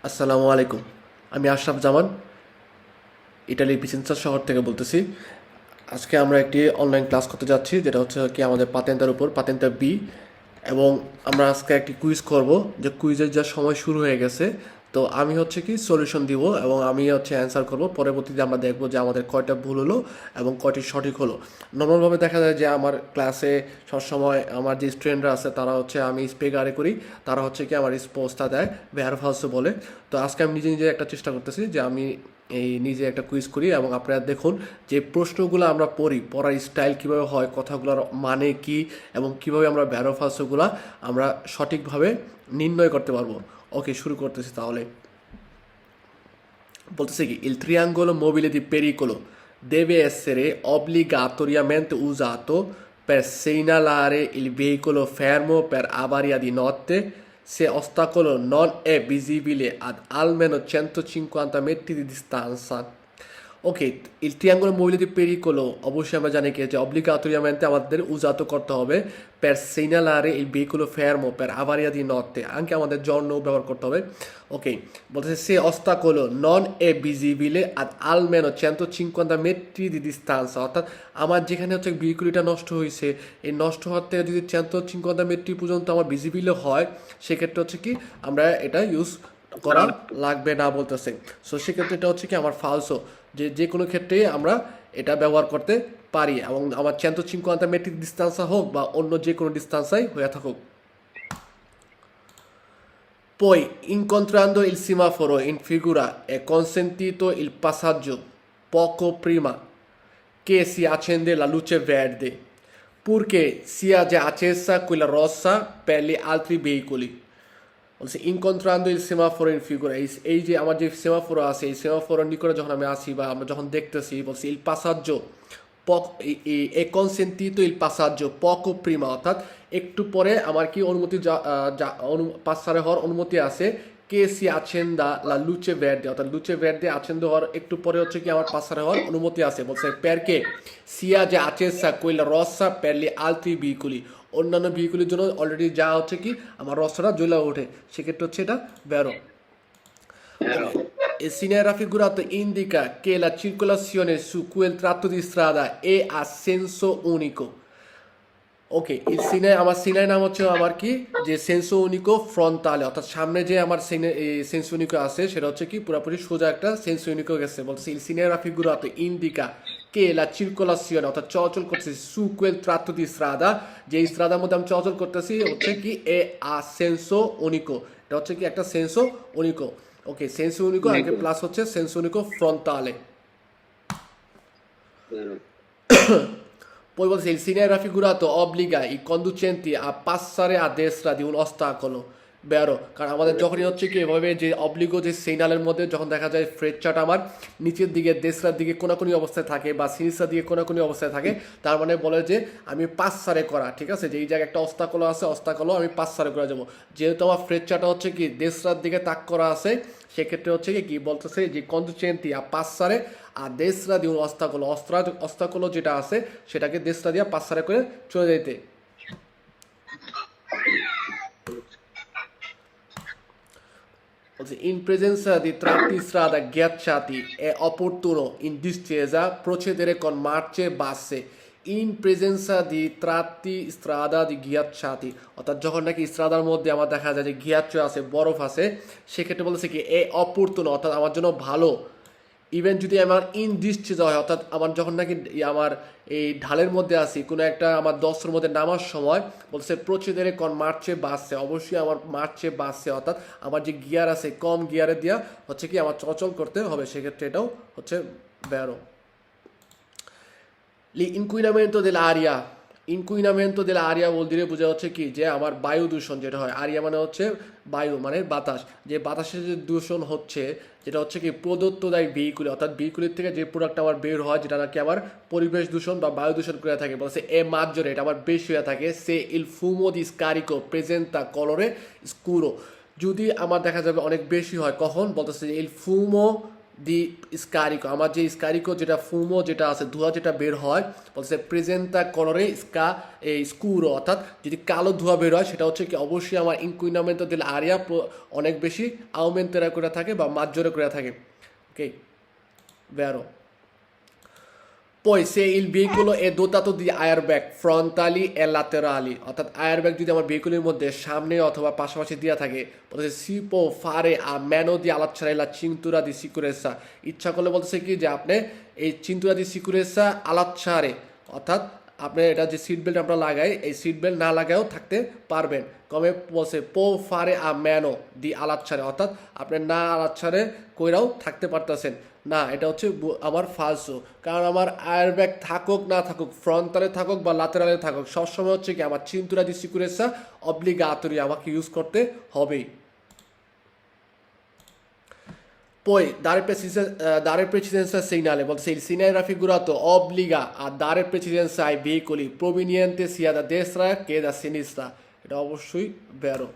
আসসালামু আলাইকুম। আমি আশরাফ জামান, ইটালির ভিসেন্সা শহর থেকে বলতেছি। আজকে আমরা একটি অনলাইন ক্লাস করতে যাচ্ছি, যেটা হচ্ছে কি আমাদের পাতেন্তার উপর, পাতেন্তা বি। এবং আমরা আজকে একটি কুইজ করব, যে কুইজের যা সময় শুরু হয়ে গেছে। তো আমি হচ্ছে কি সলিউশন দিব এবং আমি হচ্ছে অ্যান্সার করব। পরবর্তীতে আমরা দেখব যে আমাদের কয়টা ভুল হলো এবং কয়টি সঠিক হলো। নর্মালভাবে দেখা যায় যে আমার ক্লাসে সবসময় আমার যে স্টুডেন্টরা আছে তারা হচ্ছে, আমি স্পেকারে করি, তারা হচ্ছে কি আমার স্পোজটা দেয়, ভেয়ার ফালসো বলে। তো আজকে আমি নিজে নিজে একটা চেষ্টা করতেছি যে আমি এই নিজে একটা কুইজ করি, এবং আপনারা দেখুন যে প্রশ্নগুলো আমরা পড়ি, পড়ার স্টাইল কীভাবে হয়, কথাগুলোর মানে কি, এবং কীভাবে আমরা ভ্যারোফাসগুলো আমরা সঠিকভাবে নির্ণয় করতে পারবো। ওকে, শুরু করতেছি তাহলে। বলতেছে কি, il triangolo mobile di pericolo deve essere obbligatoriamente usato per segnalare il veicolo fermo per avaria di notte se ostacolo non è visibile ad almeno 150 metri di distanza. ওকে, il triangolo mobile di pericolo অবশ্যই আমরা জানি কি যে obbligatoriamente আমাদের উজাত করতে হবে per segnalare il veicolo fermo per avaria di notte, anche আমাদের জন্য ব্যবহার করতে হবে। ওকে, বলতেছে se ostacolo non è visibile ad almeno 150 metri di distanza, অর্থাৎ আমার যেখানে হচ্ছে ভেহিকুলটা নষ্ট হয়েছে, এই নষ্ট হওয়ার থেকে যদি 150 মেট্রি পর্যন্ত আমার ভিজিবল হয়, সেক্ষেত্রে হচ্ছে কি আমরা এটা ইউজ করা লাগবে না বলতেছে। সো সেক্ষেত্রে এটা হচ্ছে কি আমার ফালসো, যে যে কোনো ক্ষেত্রে আমরা এটা ব্যবহার করতে পারি, এবং আমার 150 মেট্রিক ডিস্টান্সা হোক বা অন্য যে কোনো ডিস্টান্সাই হয়ে থাকুক। Poi, incontrando il semaforo in figura, è consentito il passaggio poco prima che si accende la luce verde, purché sia già accesa quella rossa per gli altri veicoli. বলছে ইনকন্ট্রান্ডো ইল সেমাফোর ইন ফিগুরা, এই যে আমার যে সেমাফোর আছে, এই সেমাফোরের নিকটে যখন আমি আসি বা আমরা যখন দেখতেছি, বলছি ইল পাসাজ্য এ কনসেন্টিতো ইল পাসাজ্য পকো প্রিমা, অর্থাৎ একটু পরে আমার কি অনুমতি পাসারে হওয়ার অনুমতি আছে। কে সি আছেন্দা লা লুচে ভের্দে, অর্থাৎ লুচে ভের্দে আছেন্দ হওয়ার একটু পরে হচ্ছে কি আমার পাসারে হওয়ার অনুমতি আছে। বলছে পেরকে সিয়া যে আচেসা কইলা রসা পেরলি আলত্রি বিকুলি, অন্যান্য ভেহিকুলের জন্য অলরেডি যা হচ্ছে কি আমার রসটা জ্বলে ওঠে, সেক্ষেত্রে হচ্ছে এটা বেরো। Ok, il segnale raffigurato indica che la circolazione su quel tratto di strada è a senso unico. ওকে, এই সিনে আমার সিনের নাম হচ্ছে আমার কি, যে সেন্সো উনিকো ফ্রন্টালে, অর্থাৎ সামনে যে আমার সেন্সো উনিকো আছে সেটা হচ্ছে কি পুরোপুরি সোজা একটা সেন্সো উনিকো গেছে। বলছে il segnale raffigurato indica che la circolazione, অর্থাৎ চলাচল করতেছি su quel tratto di strada, যে স্ট্রাদার মধ্যে আমি চলাচল করতেছি হচ্ছে কি এ আ সেন্সো উনিকো, এটা হচ্ছে কি একটা সেন্সো উনিকো। ওকে, সেন্সো উনিকো আগে প্লাস হচ্ছে সেন্সো উনিকো ফ্রন্টালে। Poi vuol dire, il segnale raffigurato obbliga i conducenti a passare a destra di un ostacolo. বেরো, কারণ আমাদের যখনই হচ্ছে কি এভাবে যে অবলিগো যে সিগন্যালের মধ্যে যখন দেখা যায় ফ্রেচাটা আমার নিচের দিকে দেশরার দিকে কোনাকুনি অবস্থায় থাকে বা সিনিসরার দিকে কোনাকুনি অবস্থায় থাকে, তার মানে বলে যে আমি পাস সারে করা, ঠিক আছে, যে এই জায়গায় একটা অস্তাকলো আছে, অস্তাকলো আমি পাস সারে করে যাবো। যেহেতু আমার ফ্রেচাটা হচ্ছে কি দেশরার দিকে তাক করা আছে, সেক্ষেত্রে হচ্ছে কি বলতেছে যে কন্ডুচেন্টি আর পাস সারে আর দেশরা দিয়ে অস্তাকলো, অস্তাকলো যেটা আছে সেটাকে দেশরা দিয়ে পাস সারে করে চলে যেতে। In presenza di tratti strada ghiacciati è opportuno in discesa procedere con marce basse. In presenza di tratti strada di ghiacciati, অর্থাৎ যখন নাকি স্ট্রাদার মধ্যে আমার দেখা যায় যে গিয়াচ্ছ আছে, বরফ আছে, সেক্ষেত্রে বলতেছে কি এ অপূর্তন, অর্থাৎ আমার জন্য ভালো। ইভেন যদি আমার ইন ডিসচেজ হয়, অর্থাৎ আমার যখন নাকি আমার এই ঢালের মধ্যে আসি কোনো একটা আমার দশের মধ্যে নামার সময়, বলছে প্রচেদের কন মার্চে বাসছে, অবশ্যই আমার মার্চে বাসছে, অর্থাৎ আমার যে গিয়ার আছে কম গিয়ারে দিয়া হচ্ছে কি আমার চলাচল করতে হবে, সেক্ষেত্রে এটাও হচ্ছে বেরো। l'inquinamento dell'aria, ইনকুইনামেন্টো দিলে আরিয়া বল দিলে বোঝা হচ্ছে কি যে আমার বায়ু দূষণ যেটা হয়, আরিয়া মানে হচ্ছে বায়ু মানে বাতাস, যে বাতাসের যে দূষণ হচ্ছে, যেটা হচ্ছে কি প্রদত্ত দায়ী ভেহিকুলে, অর্থাৎ ভেহিকুলের থেকে যে প্রোডাক্ট আমার বের হয় যেটা নাকি আমার পরিবেশ দূষণ বা বায়ু দূষণ করে থাকে, বলছে এ মাঝরে এটা আমার বেশি হয়ে থাকে, সে ইল ফুমো দি স্কারিকো প্রেজেন্তা কলরে স্কুরো, যদি আমার দেখা যাবে অনেক বেশি হয় কখন, বলতেছে যে ইল ফুমো দি স্কারিকো, আমার যে স্কারিকো যেটা ফুমো যেটা আছে, ধোঁয়া যেটা বের হয়, বলছে প্রেজেন্টা কলরে স্কুরো, অর্থাৎ যদি কালো ধোঁয়া বের হয় সেটা হচ্ছে কি অবশ্যই আমার ইনকুইনামেন্টো দিল আরিয়া অনেক বেশি আউমেন্টেরা করে থাকে বা মাজ্জরে করে থাকে। ওকে, vero. Poi se il veicolo è dotato di airbag frontali e laterali, অর্থাৎ airbag যদি আমার ভেহিকলের মধ্যে সামনে অথবা পাশাপাশি দেওয়া থাকে, বলতেছে si può fare a meno di allacciare la cintura di sicurezza, ইচ্ছা করলে বলতেছে কি যে আপনি এই cintura di sicurezza allacciare, অর্থাৎ আপনি এটা যে সিট বেল্ট আমরা লাগাই এই সিট বেল্ট না লাগায়ও থাকতে পারবেন। কমে বলছে può fare a meno di allacciare, অর্থাৎ আপনি না allacciare কইরাও থাকতে পারতেছেন না, এটা হচ্ছে আমার ফালসো। কারণ আমার এয়ারব্যাগ থাকুক না থাকুক, ফ্রন্টালে থাকুক বা লাতেরালে থাকুক, সবসময় হচ্ছে কি আমার cintura di sicurezza obbligatorio আমাকে ইউজ করতে হবেই। Poi dare precedenza al segnale, se il segnale raffigurato obbliga a dare precedenza ai veicoli provenienti sia da destra che da sinistra, এটা অবশ্যই vero.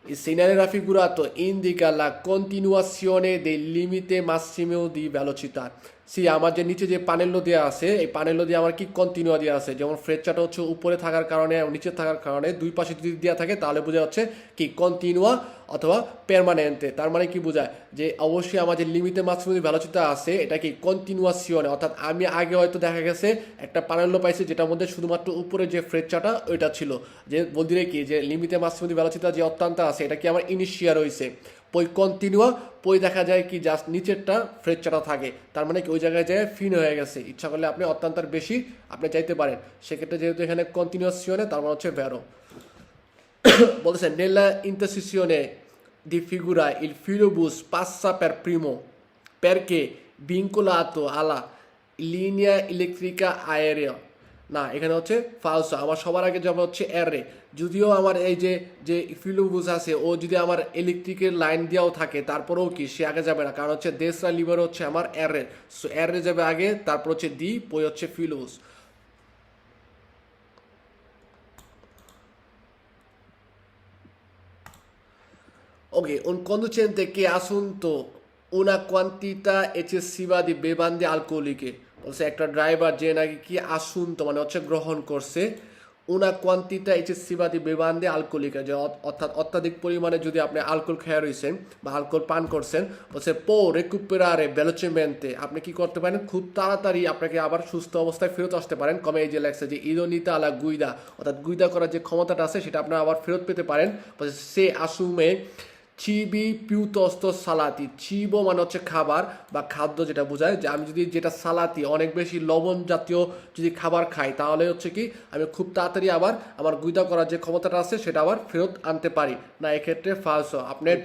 Il segnale raffigurato indica la continuazione del limite massimo di velocità. সি আমার যে নিচে যে প্যানেলও দেওয়া আছে এই প্যানেলও দিয়ে আমার কি কন্টিনিউ দেওয়া আছে, যেমন ফ্রেচারটা হচ্ছে উপরে থাকার কারণে নিচে থাকার কারণে দুই পাশে যদি দেওয়া থাকে তাহলে বোঝা যাচ্ছে কি কন্টিনিউয়া অথবা পার্মানেন্টে। তার মানে কি বোঝায় যে অবশ্যই আমার যে লিমিটে মাক্সিমাম ভ্যালোসিটি আছে এটা কি কন্টিনিউয়াসিয়নে, অর্থাৎ আমি আগে হয়তো দেখা গেছে একটা প্যানেলও পাইছি যেটার মধ্যে শুধুমাত্র উপরে যে ফ্রেচারটা ওইটা ছিল, যে বলতে কি যে লিমিটে মাক্সিমাম ভ্যালোসিটি যে অত্যন্ত আছে এটা কি আমার ইনিশিয়াল হয়েছে, পই কন্টিনিউয়া পই দেখা যায় কি জাস্ট নিচেরটা ফ্রেকচারটা থাকে, তার মানে কি ওই জায়গায় যায় ফিন হয়ে গেছে, ইচ্ছা করলে আপনি অত্যন্তের বেশি আপনি চাইতে পারেন। সেক্ষেত্রে যেহেতু এখানে কন্টিনিউয়াসিয়নে তার মানে হচ্ছে ভ্যারো। বলতেছে nella intersezione di figura il filobus passa per primo perché vincolato alla linea elettrica aerea, না এখানে হচ্ছে ফালসো, আমার সবার আগে যাবে হচ্ছে এরে, যদিও আমার এই যে ফিলোবুস আছে ও যদি আমার ইলেকট্রিকের লাইন দেওয়াও থাকে তারপরেও কি সে আগে যাবে না, কারণ হচ্ছে দেশরা লিভার হচ্ছে আমার এরে, সো এরে যাবে আগে, তারপর হচ্ছে ডি, পই হচ্ছে ফিলোবুস। Ok, un conducente che ha assunto una quantità eccessiva di bevande alcoliche, বলছে একটা ড্রাইভার যে নাকি কি আসুন্ত মানে হচ্ছে গ্রহণ করছে una quantità eccessiva di bevande alcoliche, যে অর্থাৎ অত্যাধিক পরিমাণে যদি আপনি অ্যালকোহল খেয়ে রয়েছেন বা অ্যালকোহল পান করছেন, বলছে può recuperare velocemente, আপনি কি করতে পারেন খুব তাড়াতাড়ি আপনাকে আবার সুস্থ অবস্থায় ফেরত আসতে পারেন। কমে এই যে লেখছে যে ইদোনিতা আলা গুইদা, অর্থাৎ গুইদা করার যে ক্ষমতাটা আছে সেটা আপনারা আবার ফেরত পেতে পারেন। বলছে সে আসুমে চিবি পিউতস্ত সালাতি, চিবো মানে হচ্ছে খাবার বা খাদ্য যেটা বোঝায়, যে আমি যদি যেটা সালাতি অনেক বেশি লবণ জাতীয় যদি খাবার খাই তাহলে হচ্ছে কি আমি খুব তাড়াতাড়ি আবার আমার গুইদা করার যে ক্ষমতাটা আছে সেটা আবার ফেরত আনতে পারি না, এক্ষেত্রে ফালসো। আপনার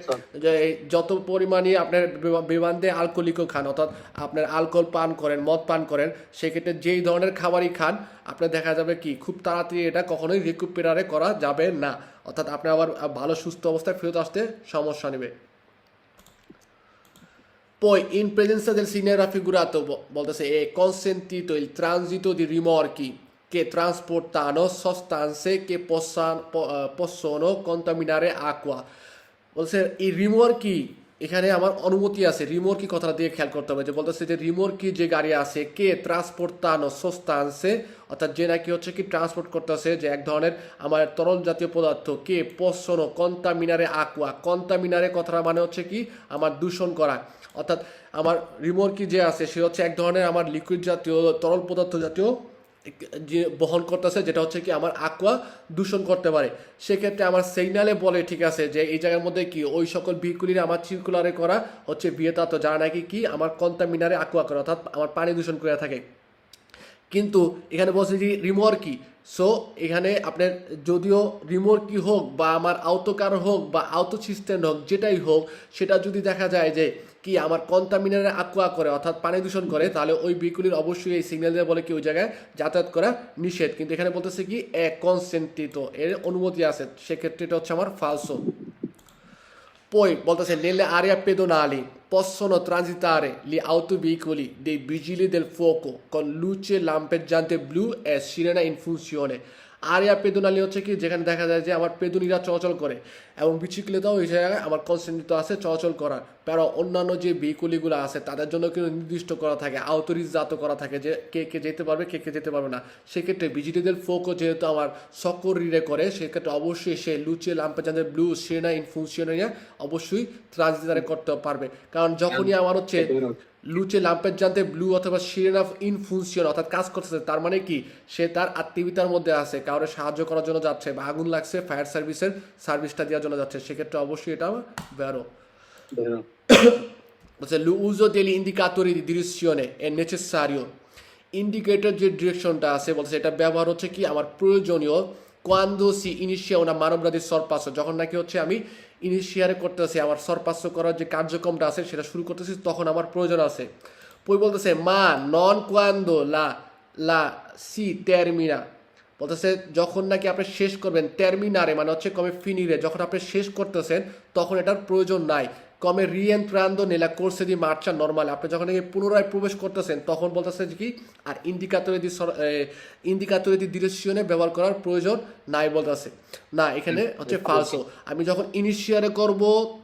যে যত পরিমাণে আপনার বেবান্দে অ্যালকোহলিকও খান, অর্থাৎ আপনার অ্যালকোহল পান করেন, মদ পান করেন, সেক্ষেত্রে যেই ধরনের খাবারই খান আপনার দেখা যাবে কি খুব তাড়াতাড়ি এটা কখনোই রিকুপারে করা যাবে না, অর্থাৎ আপনি আবার ভালো সুস্থ অবস্থায় ফেরত আসতে সমস্যা নেবে। Poi in presenza del segnale raffigurato, বলতেছে è consentito il transito di rimorchi che trasportano sostanze che possono contaminare acqua, বলছে এই রিমোর্কি এখানে আমার অনুমতি আছে, রিমোর্কি কথাটা দিয়ে খেয়াল করতে হবে, যে বলতেছে যে রিমোর্কি যে গাড়ি আছে কে ট্রান্সপোর্টানো সোস্তান্সে, অর্থাৎ যে নাকি হচ্ছে কি ট্রান্সপোর্ট করতেছে যে এক ধরনের আমার তরল জাতীয় পদার্থ, কে পসনো কন্টামিনারে আকুয়া, কন্টামিনারে কথাটা মানে হচ্ছে কি আমার দূষণ করা, অর্থাৎ আমার রিমোর্কি যে আছে সে হচ্ছে এক ধরনের আমার লিকুইড জাতীয় তরল পদার্থ জাতীয় যে বহন করতেছে যেটা হচ্ছে কি আমার আকুয়া দূষণ করতে পারে। সেক্ষেত্রে আমার সিগনালে বলে ঠিক আছে যে এই জায়গার মধ্যে কি ওই সকল ভিকুলির আমার সার্কুলারে করা হচ্ছে ভিয়েতাতো যারা নাকি কি আমার কন্টামিনারে আকুয়া করে, অর্থাৎ আমার পানি দূষণ করে থাকে। কিন্তু এখানে বলছে যে রিমোর্কি, সো এখানে আপনার যদিও রিমোর্কি হোক বা আমার আউটোকার হোক বা আউটো সিস্টেম হোক যেটাই হোক, সেটা যদি দেখা যায় যে কি আমার কন্টামিনারে আকুয়া করে অর্থাৎ পানি দূষণ করে, তাহলে ওই ভিকুলির অবশ্যই এই সিগন্যাল দিয়ে বলে কি ওই জায়গায় যাতায়াত করা নিষেধ। কিন্তু এখানে বলতেছে কি এ কনসেন্টিত, এর অনুমতি আছে, সেক্ষেত্রে এটা হচ্ছে আমার ফালসো। Poi, বলতেছে nelle aree pedonali possono transitare gli autoveicoli dei vigili del fuoco con luce lampeggiante blu e sirena in funzione, আরিয়া পেদুনালি হচ্ছে কি যেখানে দেখা যায় যে আমার পেদুনিরা চলাচল করে, এবং বিচিক্লেতাও এই জায়গায় আমার কনসেন্ট্রিত আছে চলাচল করার। pero অন্যান্য যে ভেহিকুলগুলো আছে তাদের জন্য কিন্তু নির্দিষ্ট করা থাকে, আউতরিজাত করা থাকে যে কে কে যেতে পারবে কে কে যেতে পারবে না। সেক্ষেত্রে ভিজিটেদের ফোকও যেহেতু আমার সক্করিরে করে, সেক্ষেত্রে অবশ্যই সে লুচে লাম্পেজানদের ব্লু সেনা ইন ফুনশনারিয়া অবশ্যই ট্রানজিটারে করতে পারবে। কারণ যখনই আমার হচ্ছে লুচে লাম্পের জানতে ব্লু অথবা সিরেনা ইন ফুনশন অর্থাৎ কাজ করতেছে, তার মানে কি সে তার আত্মীয়তার মধ্যে আছে, কারোর সাহায্য করার জন্য যাচ্ছে, বা আগুন লাগছে ফায়ার সার্ভিসের সার্ভিসটা দেওয়ার জন্য যাচ্ছে, সেক্ষেত্রে অবশ্যই এটা বেরো। l'uso degli indicatori di direzione è necessario। Indicator যে ডিরেকশনটা আছে বলছে এটা ব্যবহার হচ্ছে কি আমার প্রয়োজনীয় কোয়ান্দো সি ইনিশিয়া ওনা মানবরাদি সরপাস, যখন নাকি হচ্ছে আমি ইনিশিয়ারে করতেছি আমার সরপাস করার যে কার্যক্রমটা আছে সেটা শুরু করতেছি, তখন আমার প্রয়োজন আছে। পই বলতেছে মা নন কোয়ান্দো লা লা সি টার্মিনা, বলতেছে যখন নাকি আপনি শেষ করবেন, টার্মিনারে মানে হচ্ছে কমে ফিনিরে, যখন আপনি শেষ করতেছেন তখন এটার প্রয়োজন নাই। কমে রিএন্ট্রান্দো নেলা কোর্সে দি মার্চা নর্মাল, আপনি যখন নাকি পুনরায় প্রবেশ করতেছেন তখন বলতেছে কি আর ইন্ডিকাতরে দি ডিরেকশনে ব্যবহার করার প্রয়োজন নাই বলতেছে। না, এখানে হচ্ছে ফালসো। আমি যখন ইনিশিয়ারে করব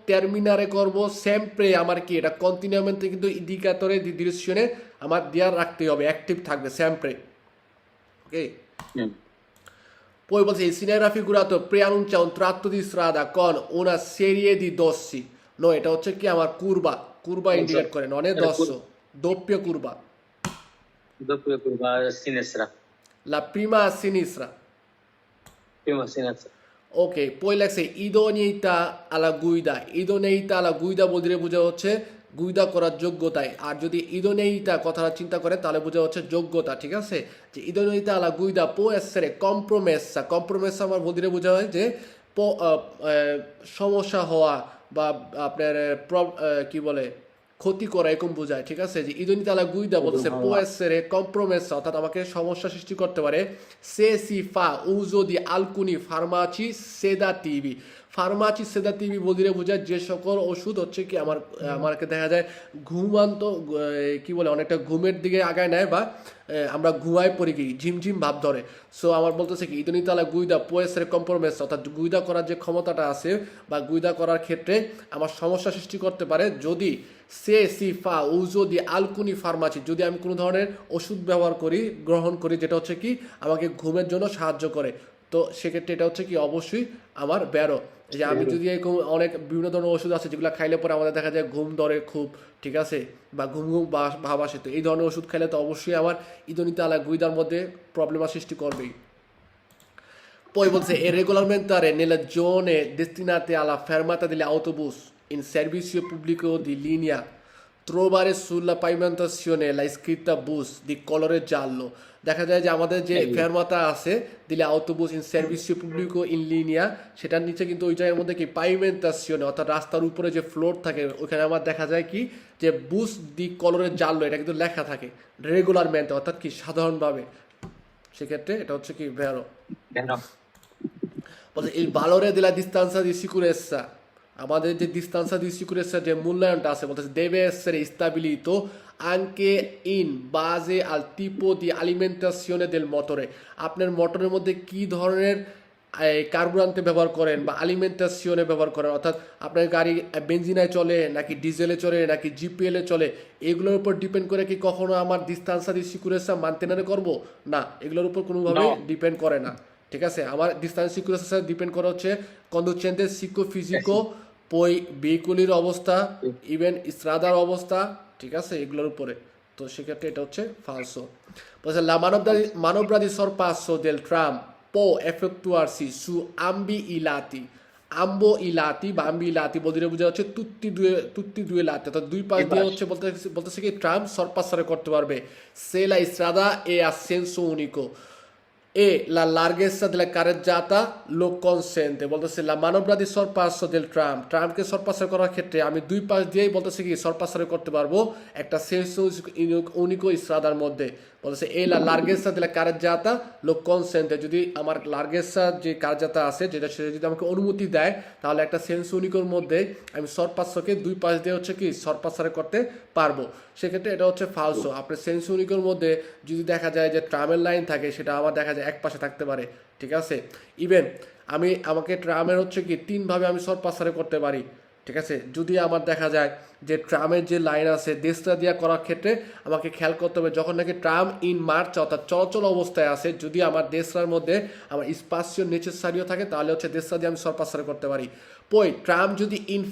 টার্মিনারে করব সেমপ্রে আমার কি এটা কন্টিনিউমেন্টে কিন্তু ইন্ডিকাতরে দি ডিরেকশনে আমার দেওয়ার রাখতে হবে, অ্যাক্টিভ থাকবে সেমপ্রে। ওকে, poi volse il sinero raffigurato preannuncia un tratto di strada con una serie di dossi। No, এটা হচ্ছে কি আমার কুরবা ইন্ডিকেট করে, ননে দস্সো, doppia curva। doppia curva a sinistra, La prima a sinistra। prima a sinistra। Okay, poi লেখছে idoneità alla guida। idoneità alla guida বলতে বোঝা হচ্ছে গুইদা করার যোগ্যতায়, আর যদি ইদোনেইতা কথাটা চিন্তা করে তাহলে বোঝা হচ্ছে যোগ্যতা, ঠিক আছে। যে ইদোনেইতা আলা গুইদা পো এসরে কম্প্রোমেসা, কম্প্রোমেসা আমার বলতে বোঝা হয় যে সমস্যা হওয়া বা আপনার কি বলে ক্ষতি করা এরকম বোঝায়, ঠিক আছে। যে ইদোনিতা আলা গুইদা বলছে পো এসরে কম্প্রোমেসা অর্থাৎ আমাকে সমস্যা সৃষ্টি করতে পারে। সে সি ফা উজো দি আলকুনি ফার্মাচি সেদাটিভি, ফার্মাচি সেদাটিভি বলতে বোঝায় যে সকল ওষুধ হচ্ছে কি আমাকে দেখা যায় ঘুমান্ত কি বলে অনেকটা ঘুমের দিকে আগায় নেয়, বা আমরা ঘুমায় পড়ি কি ঝিমঝিম ভাব ধরে। সো আমার বলতেছে কি ইদনিতালা গুইদা পোয়েসের কম্প্রোমেস অর্থাৎ গুইদা করার যে ক্ষমতাটা আছে বা গুইদা করার ক্ষেত্রে আমার সমস্যা সৃষ্টি করতে পারে যদি সে সিফা উজো দি আলকুনি ফার্মাচি, যদি আমি কোনো ধরনের ওষুধ ব্যবহার করি গ্রহণ করি যেটা হচ্ছে কি আমাকে ঘুমের জন্য সাহায্য করে, তো সেক্ষেত্রে এটা হচ্ছে কি অবশ্যই আমার বেরো। যে আমি যদি অনেক বিভিন্ন ধরনের ওষুধ আছে যেগুলো খাইলে পরে আমাদের দেখা যায় ঘুম ধরে খুব, ঠিক আছে, বা ঘুম ভাব আসে, তো এই ধরনের ওষুধ খাইলে তো অবশ্যই আমার ইদনিতা আলা গুইদার মধ্যে প্রবলেমের সৃষ্টি করবেই। Poi volse è regolamentare nelle zone destinate alla fermata degli autobus in servizio pubblico di linea trovare sulla pavimentazione la scritta bus di colore giallo। দেখা যায় যে আমাদের যে ফেরমাতা আছে দিলে autobus in servizio pubblico in linea, সেটার নিচে কিন্তু ওই জায়গার মধ্যে কি pavimentazione অর্থাৎ রাস্তার উপরে যে ফ্লোর থাকে ওখানে আমার দেখা যায় কি যে বুস দি কলরের জাল্লো এটা কিন্তু লেখা থাকে রেগুলারমেন্ট অর্থাৎ কি সাধারণভাবে, সেক্ষেত্রে এটা হচ্ছে কি ভেরো। বলছে il valore della distanza di sicurezza, আমাদের যে distanza di sicurezza যে মূল্যায়নটা আছে বলতেছে deve essere stabilito anche in base al tipo di alimentazione del motore। আপনার মোটরের মধ্যে কি ধরনের কার্বুরেন্টে ব্যবহার করেন বা আলিমেন্টাসিওনে ব্যবহার করেন, অর্থাৎ আপনার গাড়ি বেঞ্জিনায় চলে নাকি ডিজেলে চলে নাকি জিপিএলে চলে, এগুলোর উপর ডিপেন্ড করে কি কখনো আমার distanza di sicurezza মানতেনারে করবো না, এগুলোর উপর কোনোভাবে ডিপেন্ড করে না, ঠিক আছে। আমার distanza di sicurezza ডিপেন্ড করে হচ্ছে conducente psicofisico, poi ভেহিকুলের অবস্থা, ইভেন স্ট্রাদার অবস্থা, ঠিক আছে, এগুলোর উপরে, তো সেক্ষেত্রে এটা হচ্ছে ফালসো। বলছে la manovra di sorpasso del tram può effettuarsi su ambi i lati। ambo i lati বা ambi i lati বলতে বোঝা হচ্ছে tutti due lati অর্থাৎ দুই পাশ দিয়ে হচ্ছে বলতেছে কি ট্রাম সরপাসারে করতে পারবে। se la strada è a senso unico e la larghezza della carreggiata lo consente, বলতেছে la manovra di sorpasso del tram, ট্রামকে সরপাসার করার ক্ষেত্রে আমি দুই পাশ দিয়েই বলতেছে কি সরপাসারে করতে পারবো একটা senso unico স্ট্রাদার মধ্যে, বলতেছে এই la larghezza della carreggiata lo consente, যদি আমার larghezza যে কার্যাতা আছে যেটা সেটা যদি আমাকে অনুমতি দেয় তাহলে একটা সেন্স ইউনিকোর মধ্যে আমি সরপাসকে দুই পাশ দিয়ে হচ্ছে কি সরপাসারে করতে পারবো, সেক্ষেত্রে এটা হচ্ছে ফালসো। আপনার সেন্স ইউনিকোর মধ্যে যদি দেখা যায় যে ট্রামের লাইন থাকে সেটা আমার দেখা যায় এক পাশে থাকতে পারে, ঠিক আছে। ইভেন আমাকে ট্রামের হচ্ছে কি 3 ভাবে আমি সরপাসারে করতে পারি, ঠিক আছে। যদি আমার দেখা যায় যে ট্রামের যে লাইন আছে দেশটা দিয়া করার ক্ষেত্রে আমাকে খেয়াল করতে হবে যখন নাকি ট্রাম ইন মার্চ অর্থাৎ চলাচল অবস্থায় আছে, যদি আমার দেশটার মধ্যে আমার স্পাসিও নেসেসারিও থাকে তাহলে হচ্ছে দেশটা দিয়ে আমি সরপাসারে করতে পারি। পই ট্রাম যদি ইন